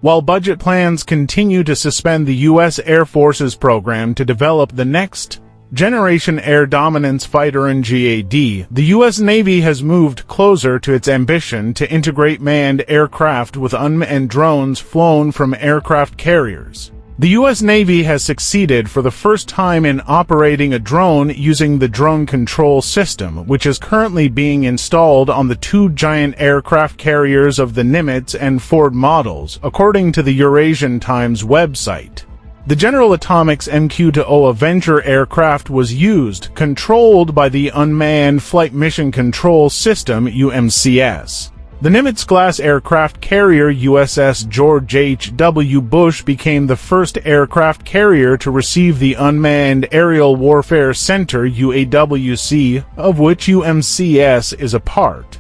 While budget plans continue to suspend the U.S. Air Force's program to develop the next generation air dominance fighter in GAD, the U.S. Navy has moved closer to its ambition to integrate manned aircraft with unmanned drones flown from aircraft carriers. The U.S. Navy has succeeded for the first time in operating a drone using the drone control system, which is currently being installed on the two giant aircraft carriers of the Nimitz and Ford models, according to the Eurasian Times website. The General Atomics MQ-20 Avenger aircraft was used, controlled by the Unmanned Flight Mission Control System (UMCS). The Nimitz-class aircraft carrier USS George HW Bush became the first aircraft carrier to receive the Unmanned Aerial Warfare Center (UAWC), of which UMCS is a part.